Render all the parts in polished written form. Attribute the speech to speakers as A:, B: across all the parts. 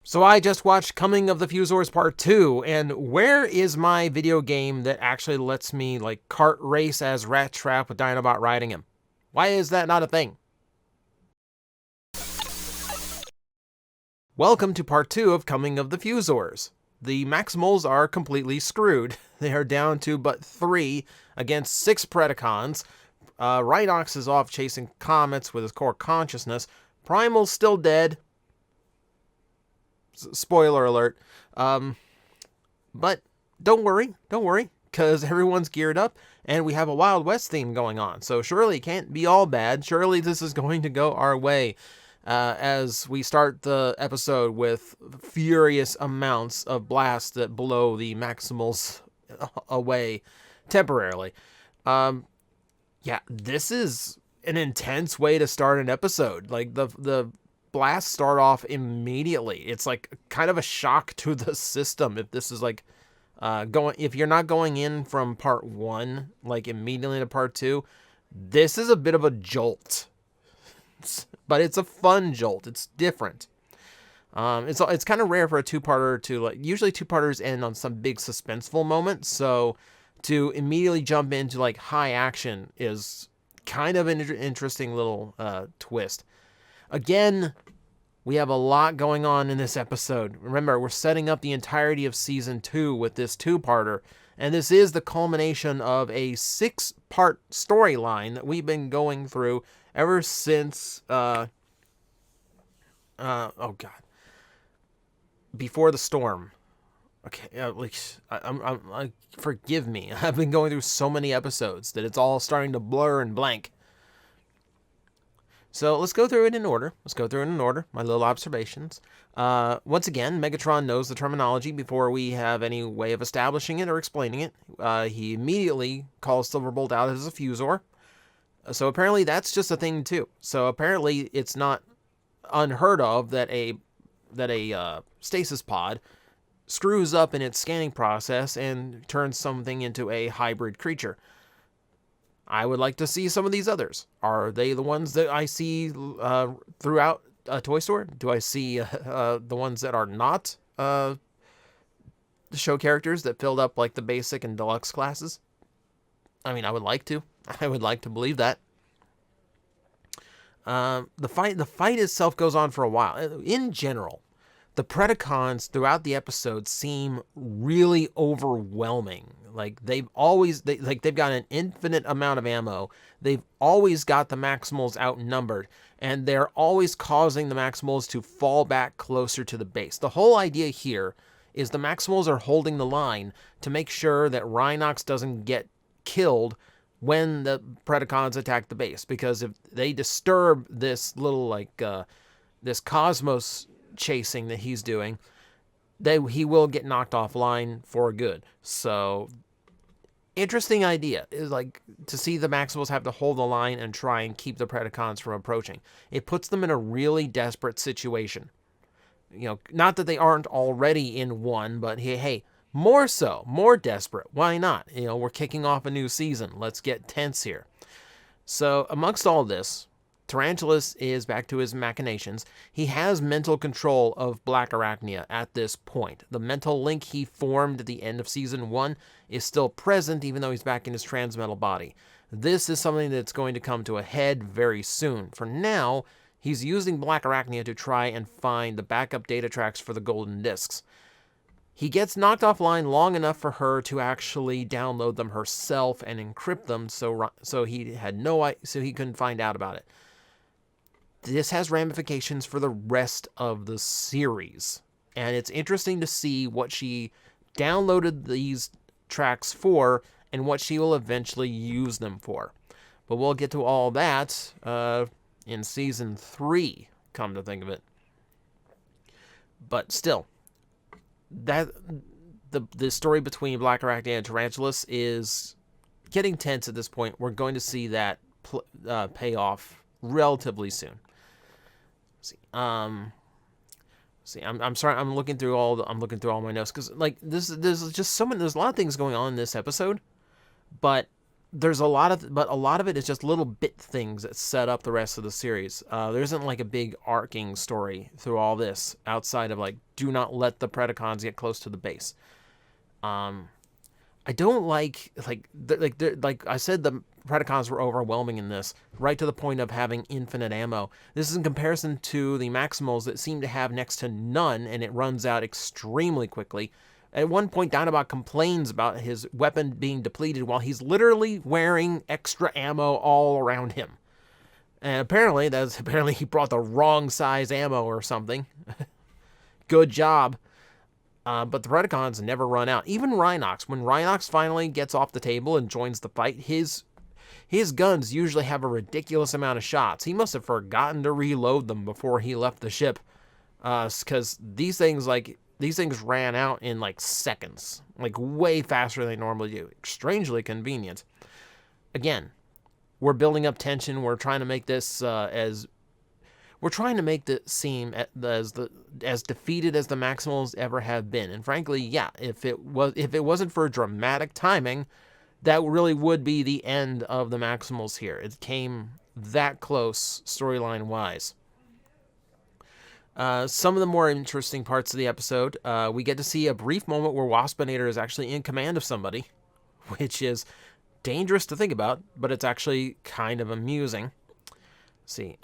A: So I just watched Coming of the Fuzors Part 2, and where is my video game that actually lets me, like, kart race as Rat Trap with Dinobot riding him? Why is that not a thing? Welcome to Part 2 of Coming of the Fuzors. The Maximals are completely screwed. They are down to but 3 against 6 Predacons. Rhinox is off chasing comets with his core consciousness. Primal's still dead. Spoiler alert. But don't worry, because everyone's geared up, and we have a Wild West theme going on. So surely it can't be all bad. Surely this is going to go our way. As we start the episode with furious amounts of blasts that blow the Maximals away temporarily. Yeah, this is an intense way to start an episode. Like, the blasts start off immediately. It's like kind of a shock to the system if this is like if you're not going in from part 1 like immediately to part 2. This is a bit of a jolt. But it's a fun jolt. It's different. It's kind of rare for a two-parter to, like, usually two-parters end on some big suspenseful moment, so to immediately jump into like high action is kind of an interesting little twist. Again, we have a lot going on in this episode. Remember, we're setting up the entirety of Season 2 with this two-parter, and this is the culmination of a 6-part storyline that we've been going through ever since, oh God, Before the Storm. Okay, forgive me. I've been going through so many episodes that it's all starting to blur and blank. So let's go through it in order. My little observations. Once again, Megatron knows the terminology before we have any way of establishing it or explaining it. He immediately calls Silverbolt out as a Fuzor. So apparently that's just a thing too. So apparently it's not unheard of that a stasis pod screws up in its scanning process and turns something into a hybrid creature. I would like to see some of these others. Are they the ones that I see throughout a toy store? Do I see the ones that are not the show characters that filled up like the basic and deluxe classes? I mean, I would like to. I would like to believe that. The fight itself goes on for a while. In general, the Predacons throughout the episode seem really overwhelming. Like they've got an infinite amount of ammo. They've always got the Maximals outnumbered, and they're always causing the Maximals to fall back closer to the base. The whole idea here is the Maximals are holding the line to make sure that Rhinox doesn't get killed when the Predacons attack the base, because if they disturb this little this cosmos chasing that he's doing, he will get knocked offline for good. So interesting idea is like to see the Maximals have to hold the line and try and keep the Predacons from approaching. It puts them in a really desperate situation. You know, not that they aren't already in one, but hey, more so, more desperate. Why not? You know, we're kicking off a new season. Let's get tense here. So amongst all this, Tarantulas is back to his machinations. He has mental control of Black Arachnia at this point. The mental link he formed at the end of Season 1 is still present, even though he's back in his transmetal body. This is something that's going to come to a head very soon. For now, he's using Black Arachnia to try and find the backup data tracks for the golden discs. He gets knocked offline long enough for her to actually download them herself and encrypt them, so he couldn't find out about it. This has ramifications for the rest of the series, and it's interesting to see what she downloaded these tracks for and what she will eventually use them for. But we'll get to all that in Season 3, come to think of it. But still, that the story between Black Arachnia and Tarantulas is getting tense at this point. We're going to see that pay off relatively soon. I'm sorry. I'm looking through all my notes because like there's just there's a lot of things going on in this episode, but there's a lot of it is just little bit things that set up the rest of the series. There isn't like a big arcing story through all this outside of like, do not let the Predacons get close to the base. I don't like I said, the Predacons were overwhelming in this, right to the point of having infinite ammo. This is in comparison to the Maximals that seem to have next to none, and it runs out extremely quickly. At one point, Dinobot complains about his weapon being depleted while he's literally wearing extra ammo all around him. And apparently he brought the wrong size ammo or something. Good job. But the Predacons never run out. Even Rhinox, when Rhinox finally gets off the table and joins the fight, his guns usually have a ridiculous amount of shots. He must have forgotten to reload them before he left the ship, because these things ran out in like seconds, like way faster than they normally do. Strangely convenient. Again, we're building up tension. We're trying to make this seem as defeated as the Maximals ever have been. And frankly, yeah, if it wasn't for dramatic timing, that really would be the end of the Maximals here. It came that close storyline wise. Some of the more interesting parts of the episode, we get to see a brief moment where Waspinator is actually in command of somebody, which is dangerous to think about, but it's actually kind of amusing. Let's see,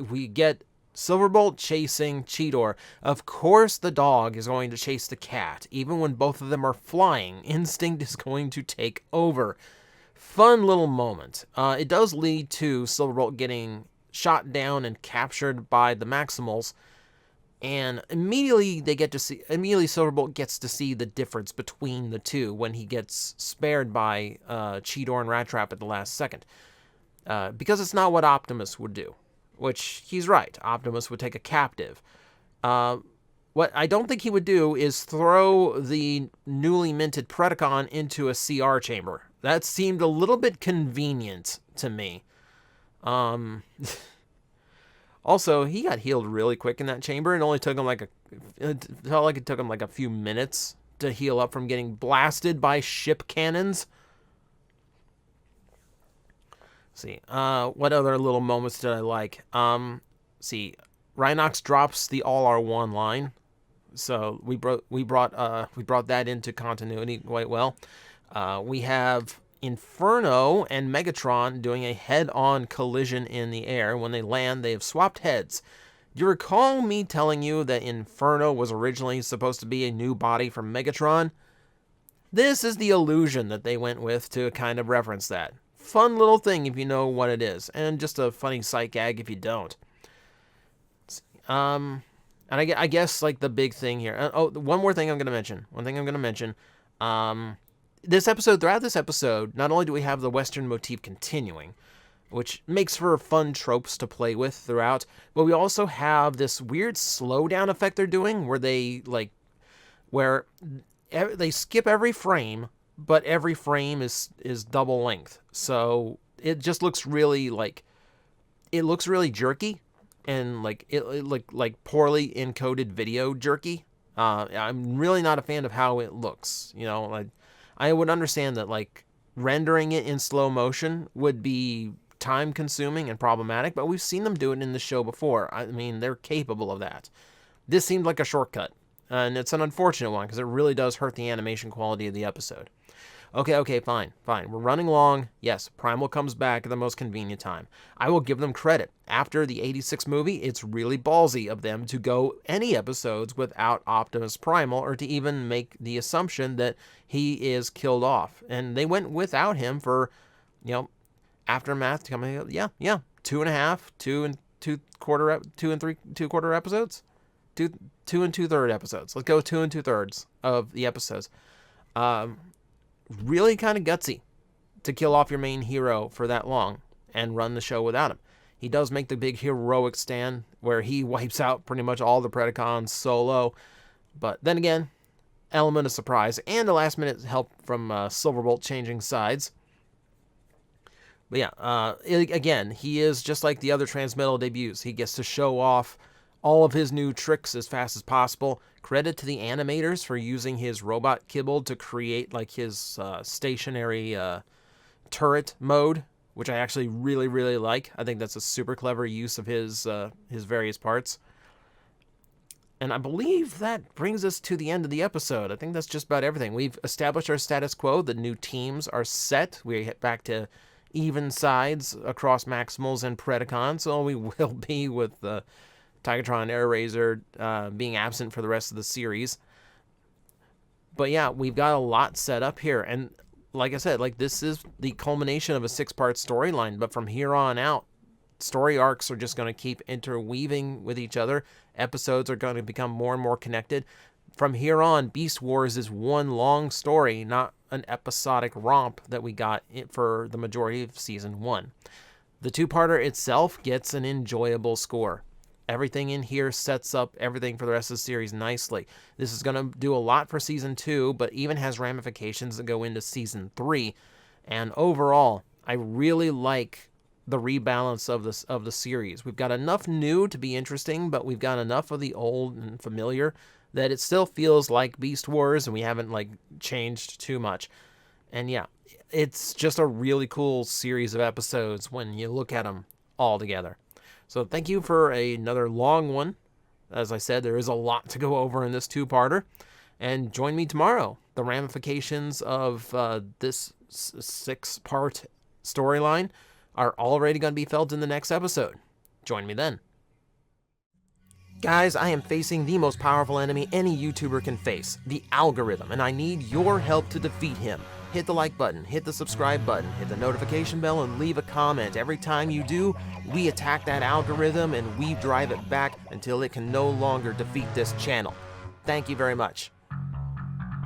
A: we get Silverbolt chasing Cheetor. Of course the dog is going to chase the cat. Even when both of them are flying, instinct is going to take over. Fun little moment. It does lead to Silverbolt getting shot down and captured by the Maximals, and immediately Silverbolt gets to see the difference between the two when he gets spared by Cheetor and Rat Trap at the last second, because it's not what Optimus would do, which he's right. Optimus would take a captive. What I don't think he would do is throw the newly minted Predacon into a CR chamber. That seemed a little bit convenient to me. Also, he got healed really quick in that chamber. It only took him it felt like it took him like a few minutes to heal up from getting blasted by ship cannons. Let's see, what other little moments did I like? See, Rhinox drops the all are one line, so we brought that into continuity quite well. We have Inferno and Megatron doing a head-on collision in the air. When they land, they have swapped heads. Do you recall me telling you that Inferno was originally supposed to be a new body for Megatron? This is the illusion that they went with to kind of reference that. Fun little thing if you know what it is, and just a funny sight gag if you don't. And I guess like the big thing here. One more thing I'm going to mention. Throughout this episode, not only do we have the Western motif continuing, which makes for fun tropes to play with throughout, but we also have this weird slowdown effect they're doing where they skip every frame, but every frame is double length. So it just looks really jerky, and like poorly encoded video jerky. I'm really not a fan of how it looks. I would understand that like rendering it in slow motion would be time consuming and problematic, but we've seen them do it in the show before. I mean, they're capable of that. This seemed like a shortcut, and it's an unfortunate one because it really does hurt the animation quality of the episode. Okay, fine. We're running long. Yes, Primal comes back at the most convenient time. I will give them credit. After the 86 movie, it's really ballsy of them to go any episodes without Optimus Primal, or to even make the assumption that he is killed off. And they went without him for, Aftermath coming. Yeah, 2.5, 2 and 2.75 episodes, 2 and 2/3 episodes. Let's go 2 and 2/3 of the episodes. Really kind of gutsy to kill off your main hero for that long and run the show without him. He does make the big heroic stand where he wipes out pretty much all the Predacons solo, but then again, element of surprise and a last minute help from Silverbolt changing sides. But yeah, again, he is just like the other Transmetal debuts. He gets to show off all of his new tricks as fast as possible. Credit to the animators for using his robot kibble to create like his stationary turret mode, which I actually really, really like. I think that's a super clever use of his various parts. And I believe that brings us to the end of the episode. I think that's just about everything. We've established our status quo. The new teams are set. We get back to even sides across Maximals and Predacons. So we will be with Tigatron, Air Razor being absent for the rest of the series. But yeah, we've got a lot set up here. And like I said, like this is the culmination of a 6-part storyline. But from here on out, story arcs are just going to keep interweaving with each other. Episodes are going to become more and more connected. From here on, Beast Wars is one long story, not an episodic romp that we got for the majority of Season 1. The 2-parter itself gets an enjoyable score. Everything in here sets up everything for the rest of the series nicely. This is going to do a lot for Season 2, but even has ramifications that go into Season 3. And overall, I really like the rebalance of the series. We've got enough new to be interesting, but we've got enough of the old and familiar that it still feels like Beast Wars, and we haven't like changed too much. And yeah, it's just a really cool series of episodes when you look at them all together. So thank you for another long one. As I said, there is a lot to go over in this 2-parter. And join me tomorrow. The ramifications of this 6-part storyline are already going to be felt in the next episode. Join me then. Guys, I am facing the most powerful enemy any YouTuber can face, the algorithm, and I need your help to defeat him. Hit the like button, hit the subscribe button, hit the notification bell, and leave a comment. Every time you do, we attack that algorithm and we drive it back until it can no longer defeat this channel. Thank you very much.